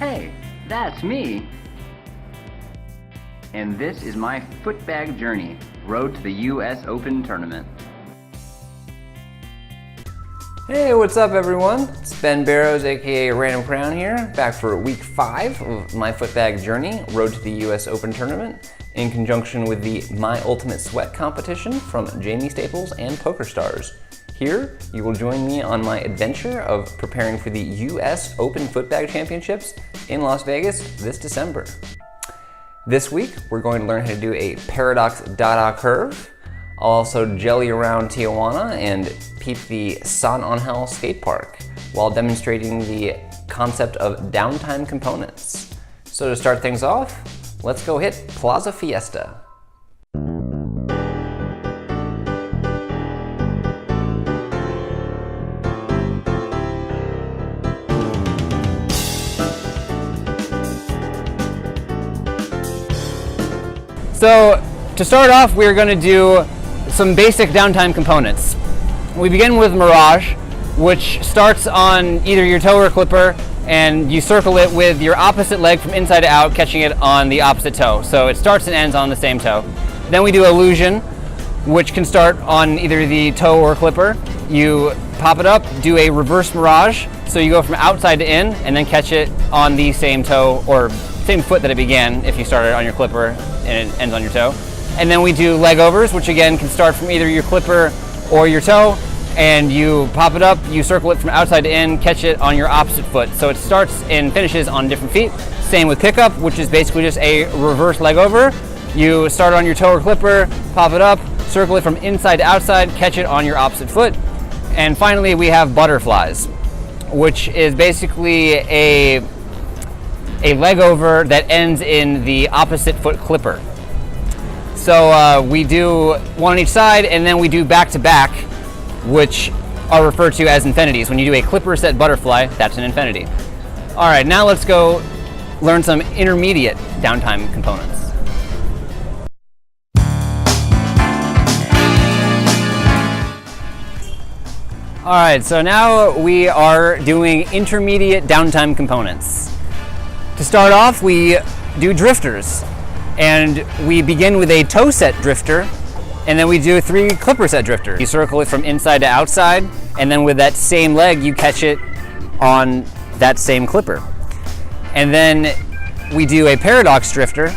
Hey, that's me! And this is My Footbag Journey, Road to the US Open Tournament. Hey, what's up everyone? It's Ben Barrows, aka Random Crayon here, back for week 5 of My Footbag Journey, Road to the US Open Tournament, in conjunction with the My Ultimate Sweat competition from Jamie Staples and PokerStars. Here, you will join me on my adventure of preparing for the US Open Footbag Championships in Las Vegas this December. This week, we're going to learn how to do a Paradox Dada Curve. I'll also jelly around Tijuana and peep the San Angel skate park while demonstrating the concept of Downtime Components. So to start things off, let's go hit Plaza Fiesta. So to start off, we're going to do some basic downtime components. We begin with Mirage, which starts on either your toe or clipper, and you circle it with your opposite leg from inside to out, catching it on the opposite toe. So it starts and ends on the same toe. Then we do Illusion, which can start on either the toe or clipper. You pop it up, do a reverse Mirage, so you go from outside to in, and then catch it on the same toe or same foot that it began if you started on your clipper and it ends on your toe. And then we do Legovers, which again can start from either your clipper or your toe, and you pop it up, you circle it from outside to in, catch it on your opposite foot. So it starts and finishes on different feet. Same with pickup, which is basically just a reverse Legover. You start on your toe or clipper, pop it up, circle it from inside to outside, catch it on your opposite foot. And finally we have butterflies, which is basically a Legover that ends in the opposite foot clipper. So we do one on each side, and then we do back-to-back, which are referred to as infinities. When you do a clipper set butterfly, that's an infinity. All right, now let's go learn some intermediate downtime components. All right, so now we are doing intermediate downtime components. To start off, we do drifters. And we begin with a toe set drifter, and then we do 3 clipper set drifters. You circle it from inside to outside, and then with that same leg, you catch it on that same clipper. And then we do a paradox drifter,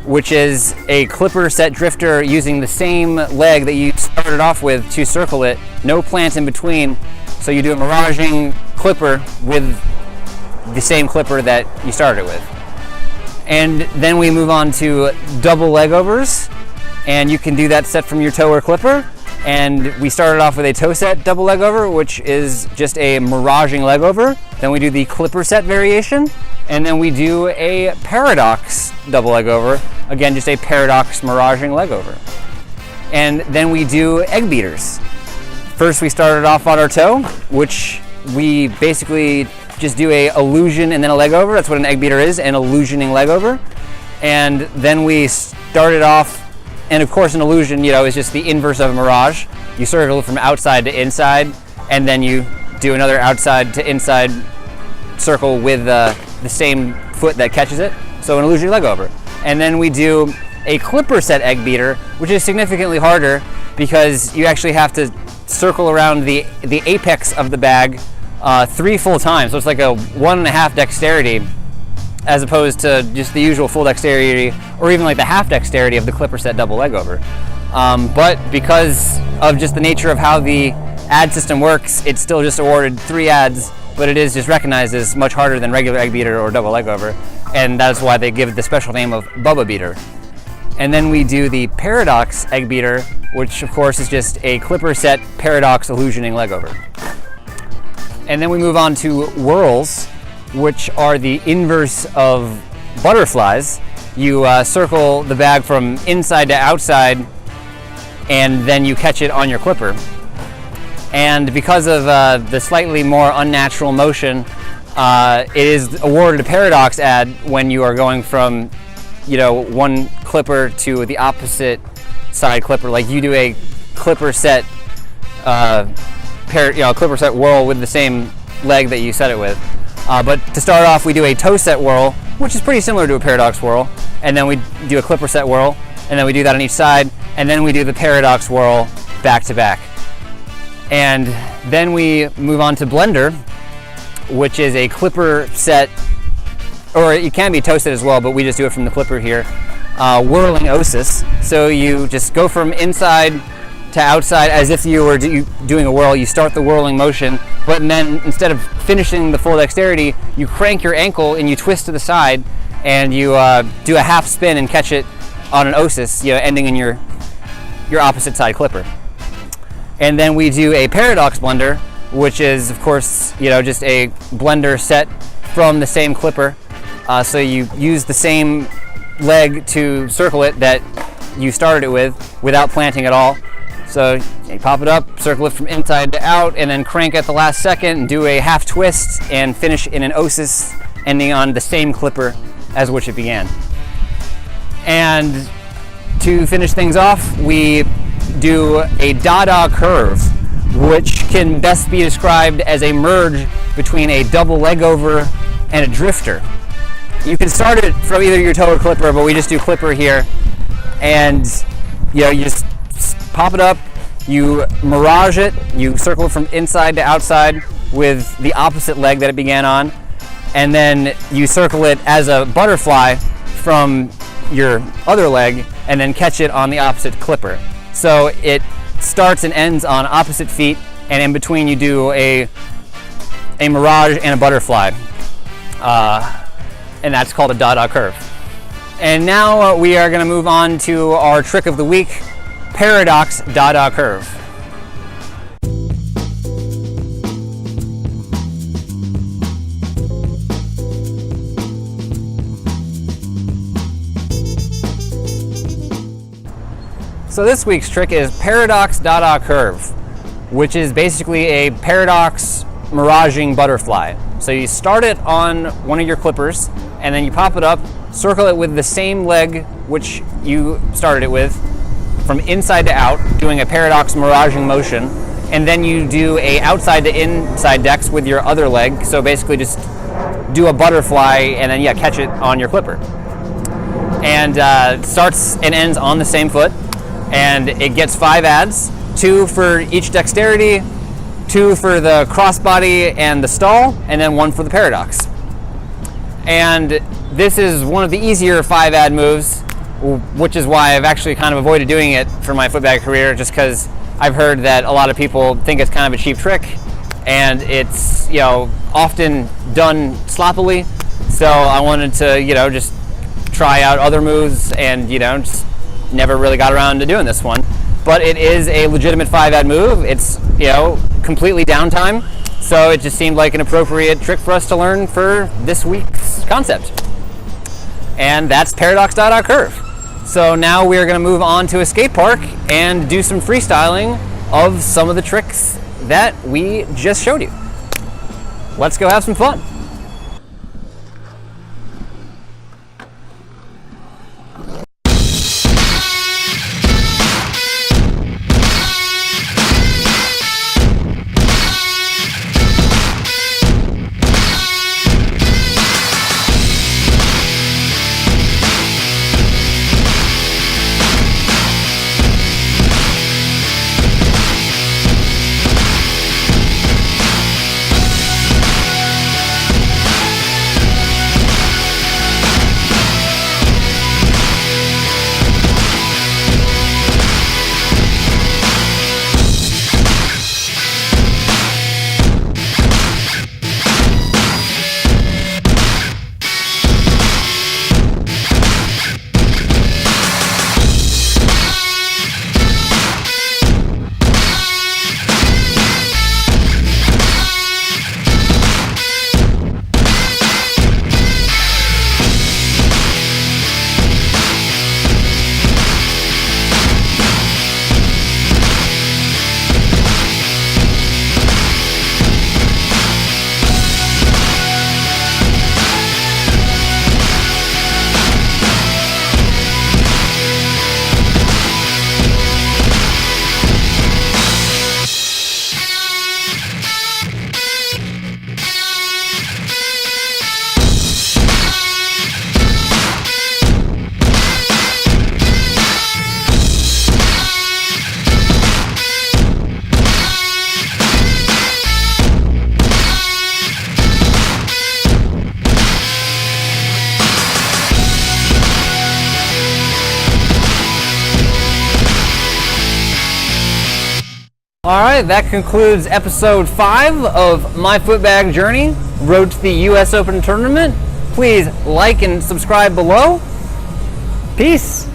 which is a clipper set drifter using the same leg that you started off with to circle it, no plant in between. So you do a miraging clipper with the same clipper that you started with. And then we move on to double Legovers, and you can do that set from your toe or clipper. And we started off with a toe set double Legover, which is just a miraging Legover. Then we do the clipper set variation, and then we do a paradox double Legover, again just a paradox miraging Legover. And then we do Eggbeaters. First we started off on our toe, which we basically just do a illusion and then a Legover. That's what an Eggbeater is, an illusioning Legover. And then we started off, and of course an illusion, is just the inverse of a mirage. You circle it from outside to inside, and then you do another outside to inside circle with the same foot that catches it. So an illusion Legover. And then we do a clipper set Eggbeater, which is significantly harder because you actually have to circle around the apex of the bag 3 full times, so it's like a 1.5 dexterity as opposed to just the usual full dexterity or even like the half dexterity of the clipper set double Legover. But because of just the nature of how the ad system works, it's still just awarded 3 ads, but it is just recognized as much harder than regular Eggbeater or double Legover, and that's why they give it the special name of Bubba Beater. And then we do the Paradox Eggbeater, which of course is just a clipper set paradox illusioning Legover. And then we move on to Whirls, which are the inverse of butterflies. You circle the bag from inside to outside, and then you catch it on your clipper. And because of the slightly more unnatural motion, it is awarded a paradox ad when you are going from one clipper to the opposite side clipper. Like you do a clipper set clipper set whirl with the same leg that you set it with. But to start off, we do a toe set whirl, which is pretty similar to a Paradox whirl, and then we do a clipper set whirl, and then we do that on each side, and then we do the Paradox whirl back to back. And then we move on to blender, which is a clipper set, or it can be toe set as well, but we just do it from the clipper here, whirling osis. So you just go from inside to outside as if you were doing a whirl. You start the whirling motion, but then instead of finishing the full dexterity, you crank your ankle and you twist to the side, and you do a half spin and catch it on an osis, ending in your opposite side clipper. And then we do a Paradox blender, which is, of course, just a blender set from the same clipper. So you use the same leg to circle it that you started it with without planting at all. So you pop it up, circle it from inside to out, and then crank at the last second and do a half twist and finish in an osis, ending on the same clipper as which it began. And to finish things off, we do a Dada Curve, which can best be described as a merge between a double Legover and a Drifter. You can start it from either your toe or clipper, but we just do clipper here. And you just pop it up, you Mirage it, you circle it from inside to outside with the opposite leg that it began on, and then you circle it as a butterfly from your other leg and then catch it on the opposite clipper. So it starts and ends on opposite feet, and in between you do a Mirage and a butterfly. And that's called a Dada Curve. And now we are going to move on to our trick of the week, Paradox Dada Curve. So this week's trick is Paradox Dada Curve, which is basically a paradox miraging butterfly. So you start it on one of your clippers, and then you pop it up, circle it with the same leg which you started it with, from inside to out, doing a paradox miraging motion, and then you do a outside to inside dex with your other leg. So basically just do a butterfly and then catch it on your clipper. And it starts and ends on the same foot, and it gets 5 adds, 2 for each dexterity, 2 for the crossbody and the stall, and then 1 for the paradox. And this is one of the easier 5 add moves, which is why I've actually kind of avoided doing it for my footbag career, just because I've heard that a lot of people think it's kind of a cheap trick, and it's often done sloppily. So I wanted to just try out other moves, and just never really got around to doing this one. But it is a legitimate 5 add move. It's completely downtime, so it just seemed like an appropriate trick for us to learn for this week's concept. And that's Paradox Dada Curve. So now we're going to move on to a skate park and do some freestyling of some of the tricks that we just showed you. Let's go have some fun. All right, that concludes episode 5 of My Footbag Journey, Road to the US Open Tournament. Please like and subscribe below. Peace.